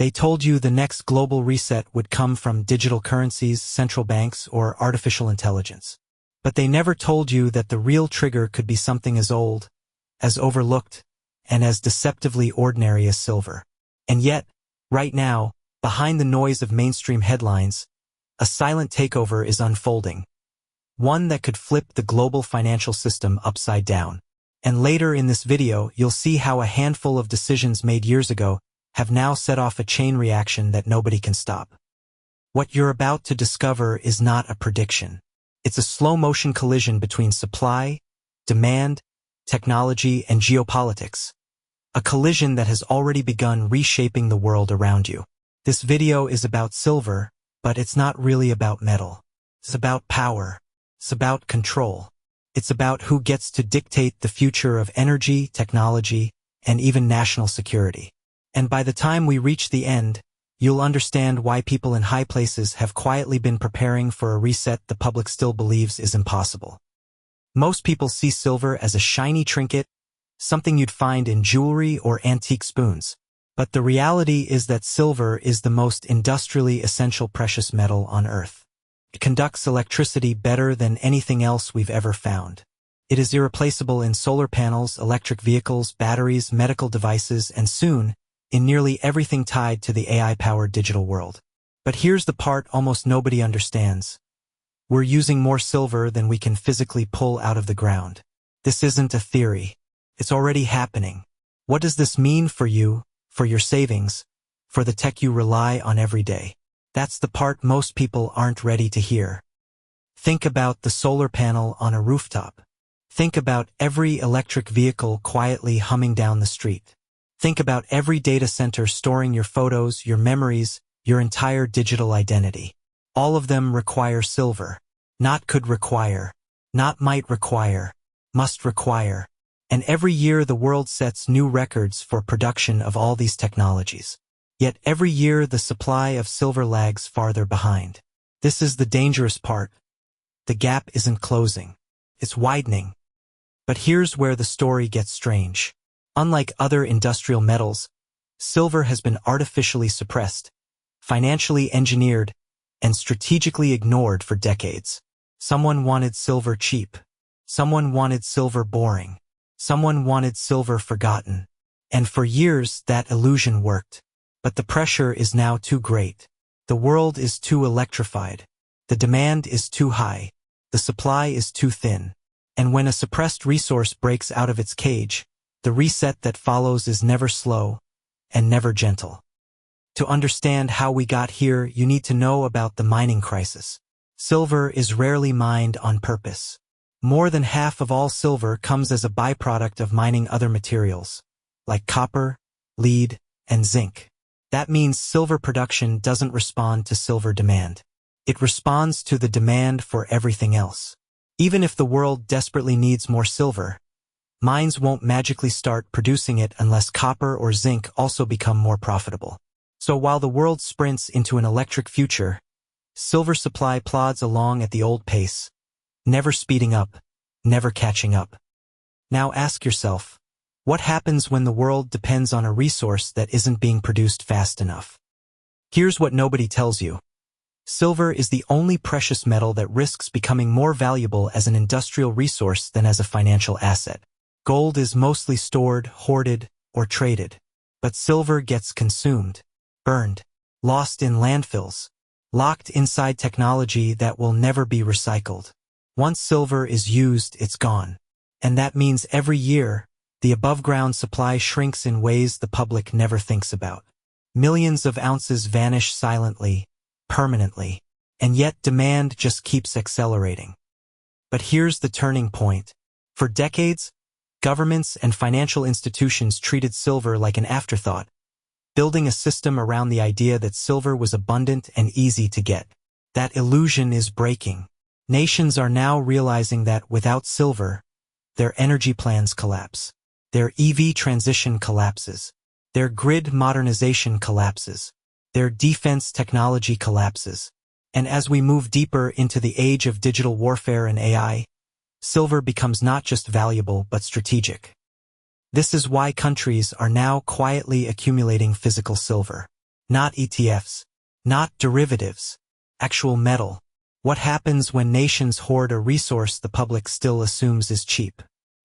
They told you the next global reset would come from digital currencies, central banks, or artificial intelligence. But they never told you that the real trigger could be something as old, as overlooked, and as deceptively ordinary as silver. And yet, right now, behind the noise of mainstream headlines, a silent takeover is unfolding. One that could flip the global financial system upside down. And later in this video, you'll see how a handful of decisions made years ago have now set off a chain reaction that nobody can stop. What you're about to discover is not a prediction. It's a slow-motion collision between supply, demand, technology, and geopolitics. A collision that has already begun reshaping the world around you. This video is about silver, but it's not really about metal. It's about power. It's about control. It's about who gets to dictate the future of energy, technology, and even national security. And by the time we reach the end, you'll understand why people in high places have quietly been preparing for a reset the public still believes is impossible. Most people see silver as a shiny trinket, something you'd find in jewelry or antique spoons. But the reality is that silver is the most industrially essential precious metal on Earth. It conducts electricity better than anything else we've ever found. It is irreplaceable in solar panels, electric vehicles, batteries, medical devices, and soon, in nearly everything tied to the AI-powered digital world. But here's the part almost nobody understands. We're using more silver than we can physically pull out of the ground. This isn't a theory. It's already happening. What does this mean for you, for your savings, for the tech you rely on every day? That's the part most people aren't ready to hear. Think about the solar panel on a rooftop. Think about every electric vehicle quietly humming down the street. Think about every data center storing your photos, your memories, your entire digital identity. All of them require silver. Not could require. Not might require. Must require. And every year the world sets new records for production of all these technologies. Yet every year the supply of silver lags farther behind. This is the dangerous part. The gap isn't closing. It's widening. But here's where the story gets strange. Unlike other industrial metals, silver has been artificially suppressed, financially engineered, and strategically ignored for decades. Someone wanted silver cheap. Someone wanted silver boring. Someone wanted silver forgotten. And for years that illusion worked. But the pressure is now too great. The world is too electrified. The demand is too high. The supply is too thin. And when a suppressed resource breaks out of its cage, the reset that follows is never slow and never gentle. To understand how we got here, you need to know about the mining crisis. Silver is rarely mined on purpose. More than half of all silver comes as a byproduct of mining other materials, like copper, lead, and zinc. That means silver production doesn't respond to silver demand. It responds to the demand for everything else. Even if the world desperately needs more silver, mines won't magically start producing it unless copper or zinc also become more profitable. So while the world sprints into an electric future, silver supply plods along at the old pace, never speeding up, never catching up. Now ask yourself, what happens when the world depends on a resource that isn't being produced fast enough? Here's what nobody tells you. Silver is the only precious metal that risks becoming more valuable as an industrial resource than as a financial asset. Gold is mostly stored, hoarded, or traded. But silver gets consumed, burned, lost in landfills, locked inside technology that will never be recycled. Once silver is used, it's gone. And that means every year, the above-ground supply shrinks in ways the public never thinks about. Millions of ounces vanish silently, permanently, and yet demand just keeps accelerating. But here's the turning point. For decades, governments and financial institutions treated silver like an afterthought, building a system around the idea that silver was abundant and easy to get. That illusion is breaking. Nations are now realizing that without silver, their energy plans collapse. Their EV transition collapses. Their grid modernization collapses. Their defense technology collapses. And as we move deeper into the age of digital warfare and AI, silver becomes not just valuable but strategic. This is why countries are now quietly accumulating physical silver. Not ETFs. Not derivatives. Actual metal. What happens when nations hoard a resource the public still assumes is cheap?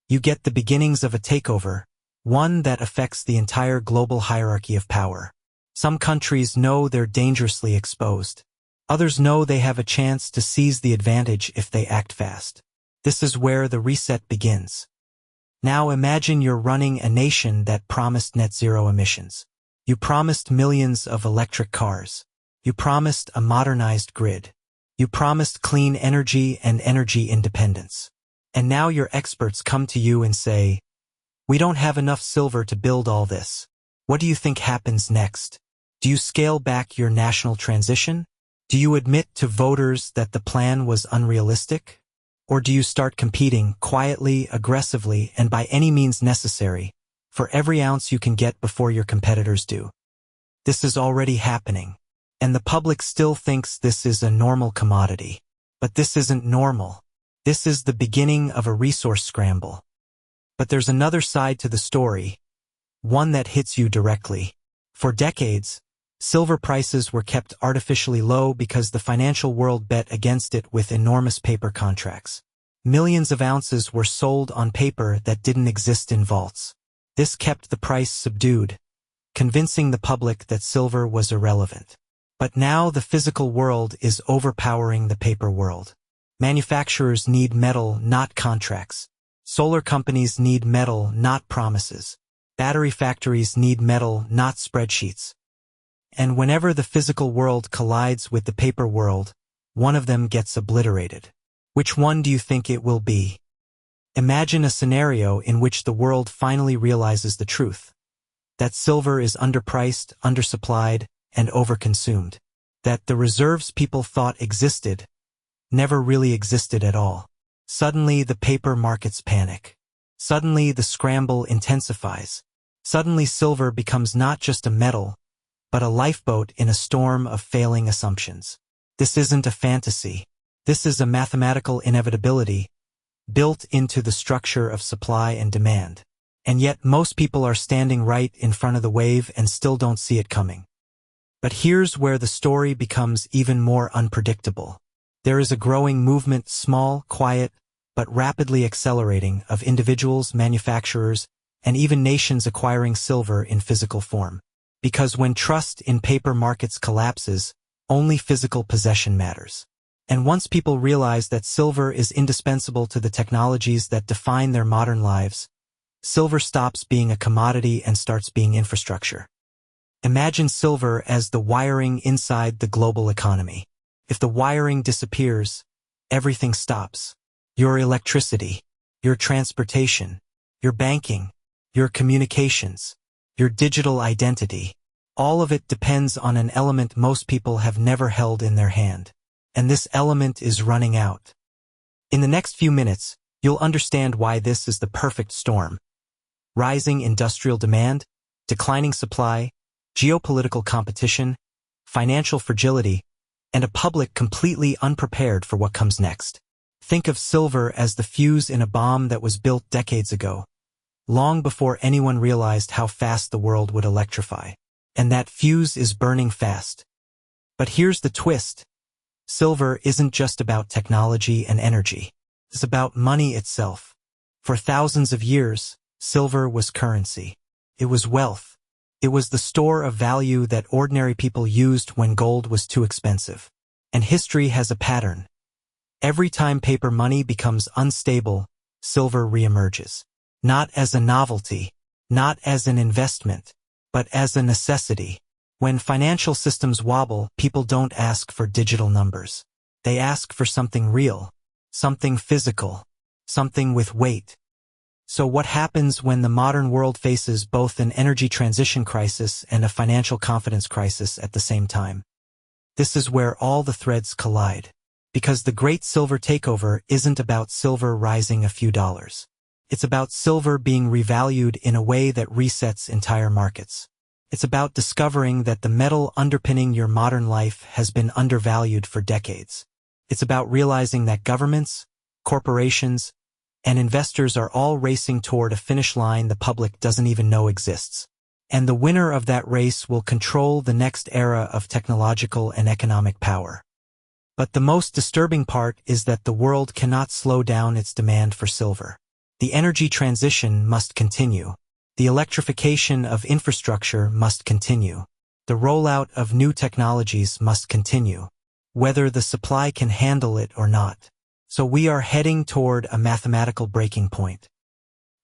You get the beginnings of a takeover, one that affects the entire global hierarchy of power. Some countries know they're dangerously exposed. Others know they have a chance to seize the advantage if they act fast. This is where the reset begins. Now imagine you're running a nation that promised net zero emissions. You promised millions of electric cars. You promised a modernized grid. You promised clean energy and energy independence. And now your experts come to you and say, "We don't have enough silver to build all this." What do you think happens next? Do you scale back your national transition? Do you admit to voters that the plan was unrealistic? Or do you start competing quietly, aggressively, and by any means necessary for every ounce you can get before your competitors do? This is already happening. And the public still thinks this is a normal commodity. But this isn't normal. This is the beginning of a resource scramble. But there's another side to the story, one that hits you directly. For decades, silver prices were kept artificially low because the financial world bet against it with enormous paper contracts. Millions of ounces were sold on paper that didn't exist in vaults. This kept the price subdued, convincing the public that silver was irrelevant. But now the physical world is overpowering the paper world. Manufacturers need metal, not contracts. Solar companies need metal, not promises. Battery factories need metal, not spreadsheets. And whenever the physical world collides with the paper world, one of them gets obliterated. Which one do you think it will be? Imagine a scenario in which the world finally realizes the truth. That silver is underpriced, undersupplied, and overconsumed. That the reserves people thought existed never really existed at all. Suddenly the paper markets panic. Suddenly the scramble intensifies. Suddenly silver becomes not just a metal, but a lifeboat in a storm of failing assumptions. This isn't a fantasy. This is a mathematical inevitability built into the structure of supply and demand. And yet most people are standing right in front of the wave and still don't see it coming. But here's where the story becomes even more unpredictable. There is a growing movement, small, quiet, but rapidly accelerating, of individuals, manufacturers, and even nations acquiring silver in physical form. Because when trust in paper markets collapses, only physical possession matters. And once people realize that silver is indispensable to the technologies that define their modern lives, silver stops being a commodity and starts being infrastructure. Imagine silver as the wiring inside the global economy. If the wiring disappears, everything stops. Your electricity, your transportation, your banking, your communications, your digital identity. All of it depends on an element most people have never held in their hand. And this element is running out. In the next few minutes, you'll understand why this is the perfect storm. Rising industrial demand, declining supply, geopolitical competition, financial fragility, and a public completely unprepared for what comes next. Think of silver as the fuse in a bomb that was built decades ago, long before anyone realized how fast the world would electrify. And that fuse is burning fast. But here's the twist. Silver isn't just about technology and energy. It's about money itself. For thousands of years, silver was currency. It was wealth. It was the store of value that ordinary people used when gold was too expensive. And history has a pattern. Every time paper money becomes unstable, silver reemerges. Not as a novelty, not as an investment, but as a necessity. When financial systems wobble, people don't ask for digital numbers. They ask for something real, something physical, something with weight. So what happens when the modern world faces both an energy transition crisis and a financial confidence crisis at the same time? This is where all the threads collide. Because the great silver takeover isn't about silver rising a few dollars. It's about silver being revalued in a way that resets entire markets. It's about discovering that the metal underpinning your modern life has been undervalued for decades. It's about realizing that governments, corporations, and investors are all racing toward a finish line the public doesn't even know exists. And the winner of that race will control the next era of technological and economic power. But the most disturbing part is that the world cannot slow down its demand for silver. The energy transition must continue. The electrification of infrastructure must continue. The rollout of new technologies must continue, whether the supply can handle it or not. So we are heading toward a mathematical breaking point.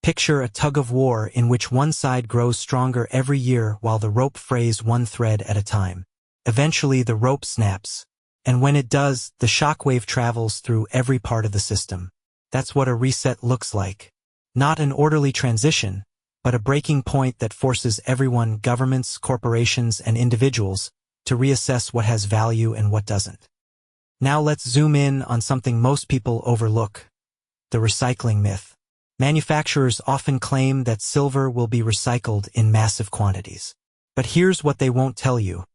Picture a tug-of-war in which one side grows stronger every year while the rope frays one thread at a time. Eventually the rope snaps, and when it does, the shockwave travels through every part of the system. That's what a reset looks like. Not an orderly transition, but a breaking point that forces everyone, governments, corporations, and individuals, to reassess what has value and what doesn't. Now let's zoom in on something most people overlook: the recycling myth. Manufacturers often claim that silver will be recycled in massive quantities. But here's what they won't tell you.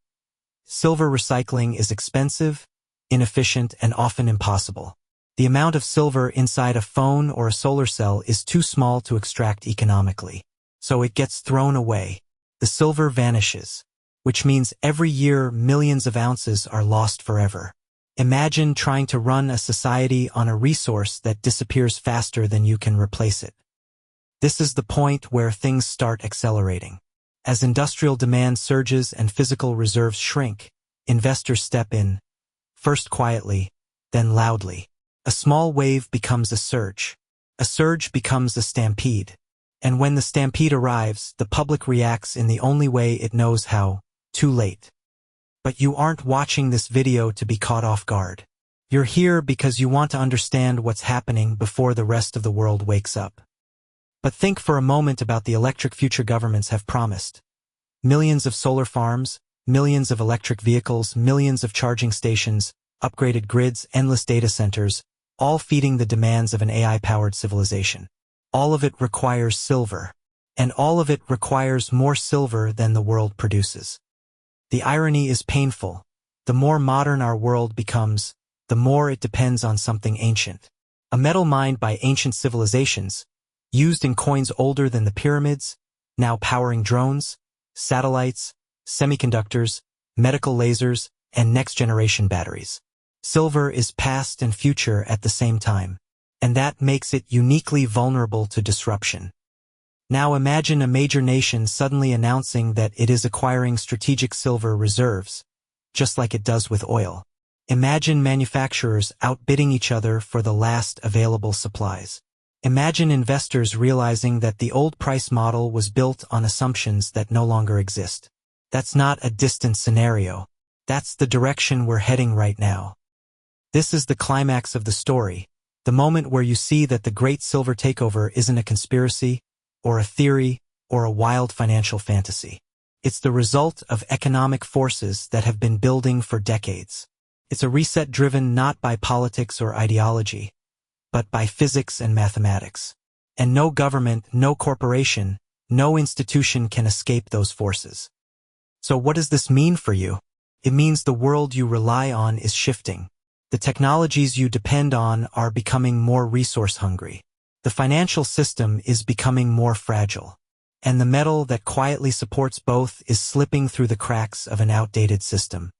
Silver recycling is expensive, inefficient, and often impossible. The amount of silver inside a phone or a solar cell is too small to extract economically. So it gets thrown away. The silver vanishes, which means every year millions of ounces are lost forever. Imagine trying to run a society on a resource that disappears faster than you can replace it. This is the point where things start accelerating. As industrial demand surges and physical reserves shrink, investors step in, first quietly, then loudly. A small wave becomes a surge. A surge becomes a stampede. And when the stampede arrives, the public reacts in the only way it knows how: too late. But you aren't watching this video to be caught off guard. You're here because you want to understand what's happening before the rest of the world wakes up. But think for a moment about the electric future governments have promised. Millions of solar farms, millions of electric vehicles, millions of charging stations, upgraded grids, endless data centers, all feeding the demands of an AI-powered civilization. All of it requires silver. And all of it requires more silver than the world produces. The irony is painful. The more modern our world becomes, the more it depends on something ancient. A metal mined by ancient civilizations, used in coins older than the pyramids, now powering drones, satellites, semiconductors, medical lasers, and next-generation batteries. Silver is past and future at the same time, and that makes it uniquely vulnerable to disruption. Now imagine a major nation suddenly announcing that it is acquiring strategic silver reserves, just like it does with oil. Imagine manufacturers outbidding each other for the last available supplies. Imagine investors realizing that the old price model was built on assumptions that no longer exist. That's not a distant scenario. That's the direction we're heading right now. This is the climax of the story, the moment where you see that the great silver takeover isn't a conspiracy, or a theory, or a wild financial fantasy. It's the result of economic forces that have been building for decades. It's a reset driven not by politics or ideology, but by physics and mathematics. And no government, no corporation, no institution can escape those forces. So what does this mean for you? It means the world you rely on is shifting. The technologies you depend on are becoming more resource-hungry. The financial system is becoming more fragile. And the metal that quietly supports both is slipping through the cracks of an outdated system.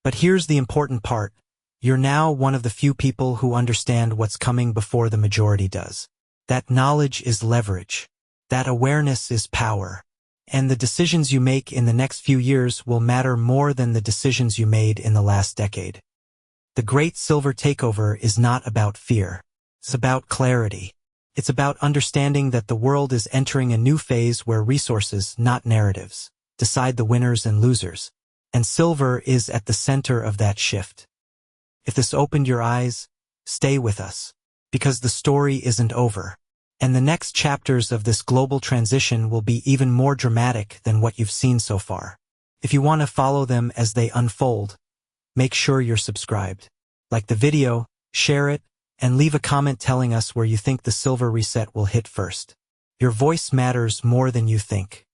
But here's the important part. You're now one of the few people who understand what's coming before the majority does. That knowledge is leverage. That awareness is power. And the decisions you make in the next few years will matter more than the decisions you made in the last decade. The great silver takeover is not about fear. It's about clarity. It's about understanding that the world is entering a new phase where resources, not narratives, decide the winners and losers. And silver is at the center of that shift. If this opened your eyes, stay with us, because the story isn't over. And the next chapters of this global transition will be even more dramatic than what you've seen so far. If you want to follow them as they unfold, make sure you're subscribed. Like the video, share it, and leave a comment telling us where you think the silver reset will hit first. Your voice matters more than you think.